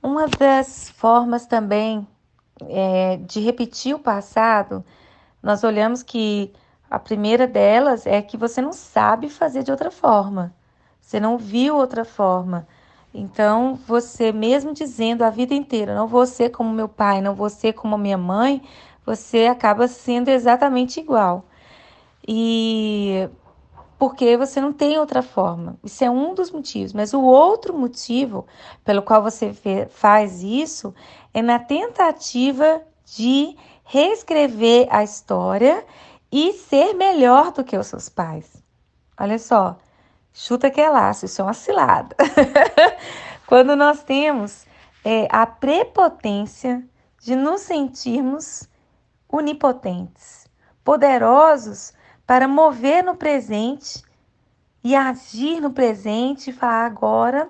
Uma das formas também de repetir o passado, nós olhamos que a primeira delas é que você não sabe fazer de outra forma. Você não viu outra forma. Então, você mesmo dizendo a vida inteira, não vou ser como meu pai, não vou ser como minha mãe, você acaba sendo exatamente igual. E porque você não tem outra forma. Isso é um dos motivos. Mas o outro motivo pelo qual você faz isso é na tentativa de reescrever a história e ser melhor do que os seus pais. Olha só, chuta que é laço, isso é uma cilada. Quando nós temos a prepotência de nos sentirmos onipotentes, poderosos para mover no presente e agir no presente e falar agora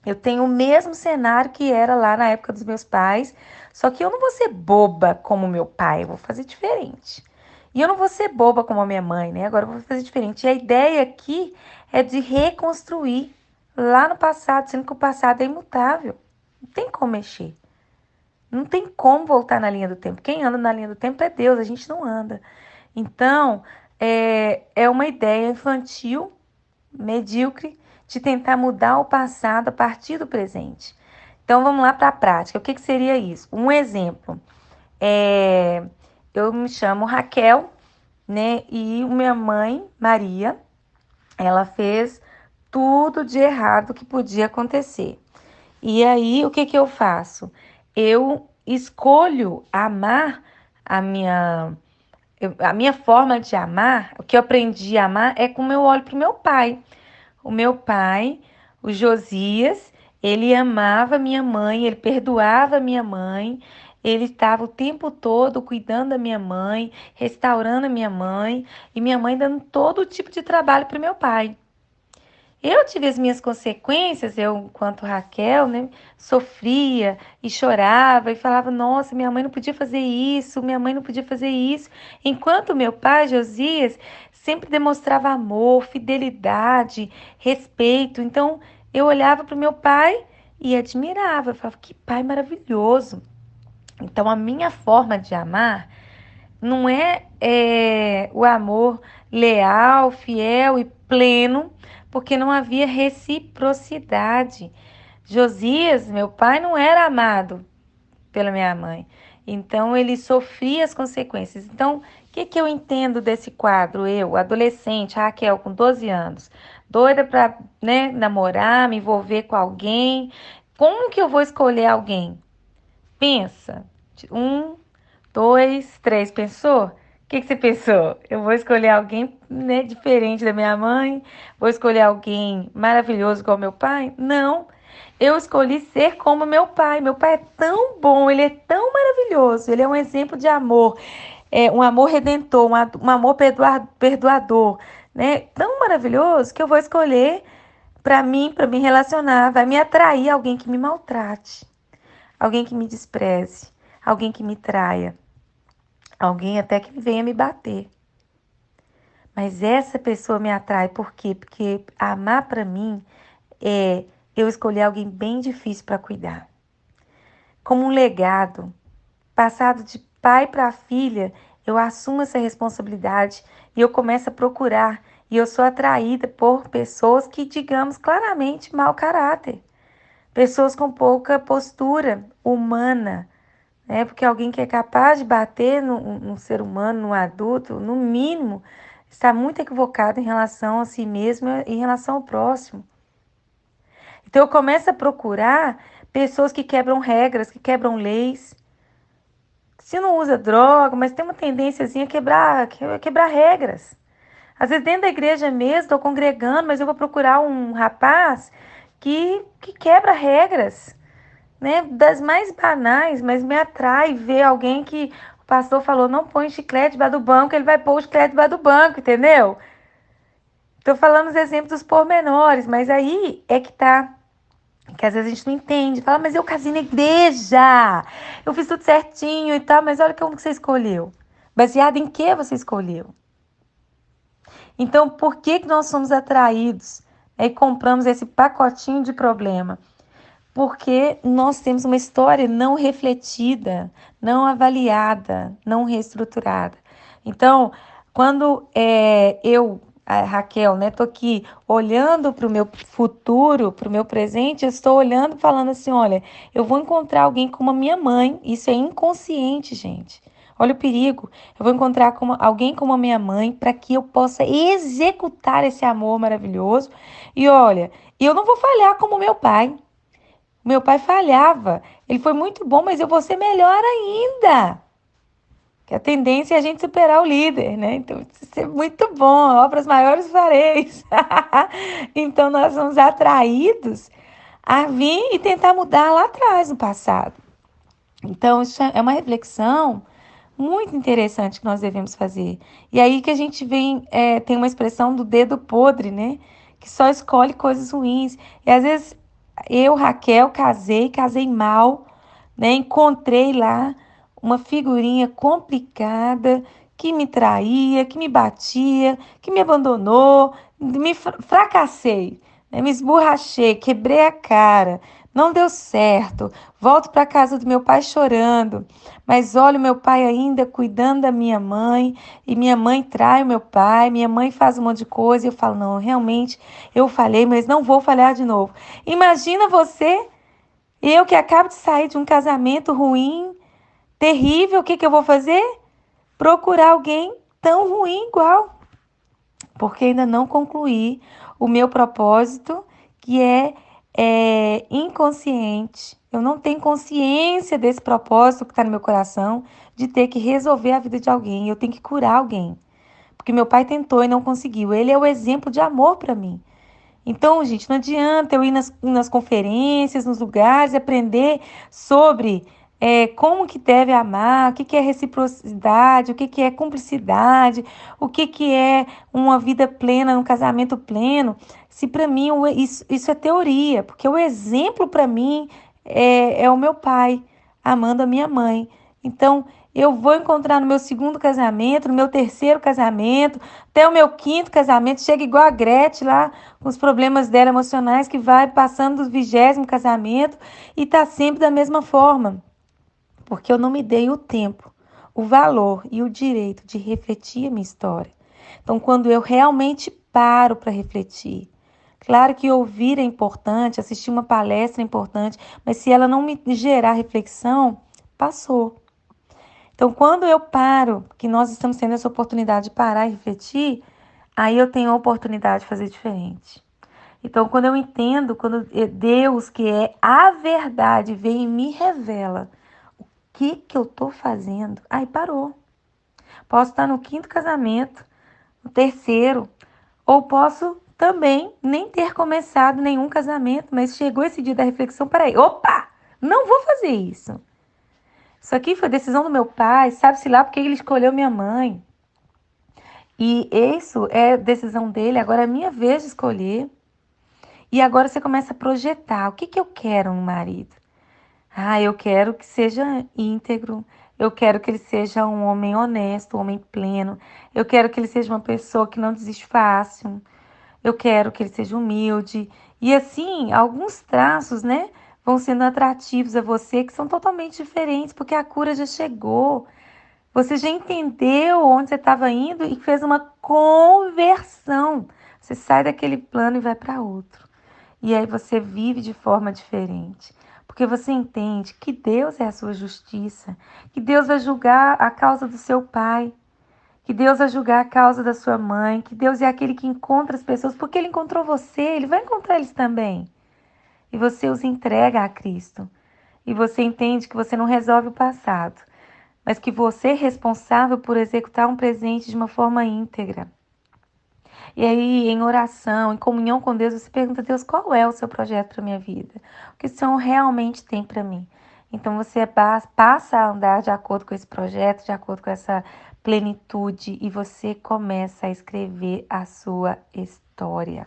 eu tenho o mesmo cenário que era lá na época dos meus pais, só que eu não vou ser boba como meu pai, eu vou fazer diferente. E eu não vou ser boba como a minha mãe, né? Agora eu vou fazer diferente. E a ideia aqui é de reconstruir lá no passado, sendo que o passado é imutável. Não tem como mexer. Não tem como voltar na linha do tempo. Quem anda na linha do tempo é Deus, a gente não anda. Então, é uma ideia infantil, medíocre, de tentar mudar o passado a partir do presente. Então, vamos lá para a prática. O que seria isso? Um exemplo. É, eu me chamo Raquel, né? E minha mãe, Maria, ela fez tudo de errado que podia acontecer. E aí, o que eu faço? Eu escolho amar a minha a minha forma de amar, o que eu aprendi a amar é como eu olho para o meu pai. O meu pai, o Josias, ele amava minha mãe, ele perdoava minha mãe, ele estava o tempo todo cuidando da minha mãe, restaurando a minha mãe, e minha mãe dando todo tipo de trabalho para o meu pai. Eu tive as minhas consequências, eu, enquanto Raquel, né, sofria e chorava e falava: nossa, minha mãe não podia fazer isso, minha mãe não podia fazer isso. Enquanto meu pai, Josias, sempre demonstrava amor, fidelidade, respeito. Então, eu olhava para o meu pai e admirava, eu falava: que pai maravilhoso. Então, a minha forma de amar não é o amor leal, fiel e pleno, porque não havia reciprocidade. Josias, meu pai, não era amado pela minha mãe. Então ele sofria as consequências. Então, o que eu entendo desse quadro? Eu, adolescente, Raquel, com 12 anos, doida para, né, namorar, me envolver com alguém. Como que eu vou escolher alguém? Pensa. Um, dois, três. Pensou? O que você pensou? Eu vou escolher alguém, né, diferente da minha mãe? Vou escolher alguém maravilhoso igual meu pai? Não. Eu escolhi ser como meu pai. Meu pai é tão bom, ele é tão maravilhoso. Ele é um exemplo de amor, um amor redentor, um amor perdoador, né? Tão maravilhoso que eu vou escolher para me relacionar, vai me atrair alguém que me maltrate, alguém que me despreze, alguém que me traia. Alguém até que venha me bater. Mas essa pessoa me atrai por quê? Porque amar para mim é eu escolher alguém bem difícil para cuidar. Como um legado, passado de pai para filha, eu assumo essa responsabilidade e eu começo a procurar. E eu sou atraída por pessoas que, digamos claramente, mau caráter. Pessoas com pouca postura humana, né? Porque alguém que é capaz de bater num ser humano, num adulto, no mínimo, está muito equivocado em relação a si mesmo e em relação ao próximo. Então eu começo a procurar pessoas que quebram regras, que quebram leis. Se não usa droga, mas tem uma tendênciazinha a quebrar regras. Às vezes dentro da igreja mesmo, estou congregando, mas eu vou procurar um rapaz que quebra regras, né, das mais banais, mas me atrai ver alguém que o pastor falou, não põe chiclete debaixo do banco, ele vai pôr o chiclete debaixo do banco, entendeu? Tô falando os exemplos dos pormenores, mas aí é que tá, que às vezes a gente não entende, fala, mas eu casei na igreja, eu fiz tudo certinho e tal, mas olha como que você escolheu. Baseado em que você escolheu? Então, por que nós somos atraídos, né, e compramos esse pacotinho de problema? porque nós temos uma história não refletida, não avaliada, não reestruturada. Então, quando eu, a Raquel, né, tô aqui olhando para o meu futuro, para o meu presente, eu estou olhando, falando assim, olha, eu vou encontrar alguém como a minha mãe. Isso é inconsciente, gente. Olha o perigo. Eu vou encontrar alguém como a minha mãe para que eu possa executar esse amor maravilhoso. E olha, eu não vou falhar como meu pai. Meu pai falhava. Ele foi muito bom, mas eu vou ser melhor ainda. Que a tendência é a gente superar o líder, né? Então, isso é muito bom. Obras maiores fareis. Então, nós somos atraídos a vir e tentar mudar lá atrás, no passado. Então, isso é uma reflexão muito interessante que nós devemos fazer. E aí que a gente vem, tem uma expressão do dedo podre, né? Que só escolhe coisas ruins. E às vezes eu, Raquel, casei mal, né? Encontrei lá uma figurinha complicada que me traía, que me batia, que me abandonou, fracassei, né? Me esborrachei, quebrei a cara, não deu certo. Volto para casa do meu pai chorando, mas olha o meu pai ainda cuidando da minha mãe, e minha mãe trai o meu pai, minha mãe faz um monte de coisa, e eu falo, não, realmente eu falhei, mas não vou falhar de novo. Imagina você, eu que acabo de sair de um casamento ruim, terrível, o que que eu vou fazer? Procurar alguém tão ruim igual, porque ainda não concluí o meu propósito, que é inconsciente. Eu não tenho consciência desse propósito que está no meu coração, de ter que resolver a vida de alguém. Eu tenho que curar alguém. Porque meu pai tentou e não conseguiu. Ele é o exemplo de amor para mim. Então, gente, não adianta eu ir nas conferências, nos lugares, aprender sobre como que deve amar, o que que é reciprocidade, o que que é cumplicidade, o que que é uma vida plena, um casamento pleno, se para mim isso é teoria, porque o exemplo para mim é o meu pai amando a minha mãe. Então, eu vou encontrar no meu segundo casamento, no meu terceiro casamento, até o meu quinto casamento, chega igual a Gretchen lá, com os problemas dela emocionais, que vai passando do 20º casamento e tá sempre da mesma forma. Porque eu não me dei o tempo, o valor e o direito de refletir a minha história. Então, quando eu realmente paro para refletir, claro que ouvir é importante, assistir uma palestra é importante, mas se ela não me gerar reflexão, passou. Então, quando eu paro, que nós estamos tendo essa oportunidade de parar e refletir, aí eu tenho a oportunidade de fazer diferente. Então, quando eu entendo, quando Deus, que é a verdade, vem e me revela o que que eu tô fazendo, aí parou. Posso estar no quinto casamento, no terceiro, ou posso também nem ter começado nenhum casamento, mas chegou esse dia da reflexão, peraí, opa, não vou fazer isso. Isso aqui foi decisão do meu pai, sabe-se lá porque ele escolheu minha mãe. E isso é decisão dele, agora é minha vez de escolher. E agora você começa a projetar, o que que eu quero no marido? Ah, eu quero que seja íntegro, eu quero que ele seja um homem honesto, um homem pleno, eu quero que ele seja uma pessoa que não desiste fácil, eu quero que ele seja humilde. E assim, alguns traços, né, vão sendo atrativos a você que são totalmente diferentes, porque a cura já chegou. Você já entendeu onde você estava indo e fez uma conversão. Você sai daquele plano e vai para outro. E aí você vive de forma diferente. Porque você entende que Deus é a sua justiça, que Deus vai julgar a causa do seu pai, que Deus vai julgar a causa da sua mãe, que Deus é aquele que encontra as pessoas, porque Ele encontrou você, Ele vai encontrar eles também. E você os entrega a Cristo. E você entende que você não resolve o passado, mas que você é responsável por executar um presente de uma forma íntegra. E aí, em oração, em comunhão com Deus, você pergunta a Deus qual é o seu projeto para minha vida? O que o Senhor realmente tem para mim? Então você passa a andar de acordo com esse projeto, de acordo com essa plenitude, e você começa a escrever a sua história.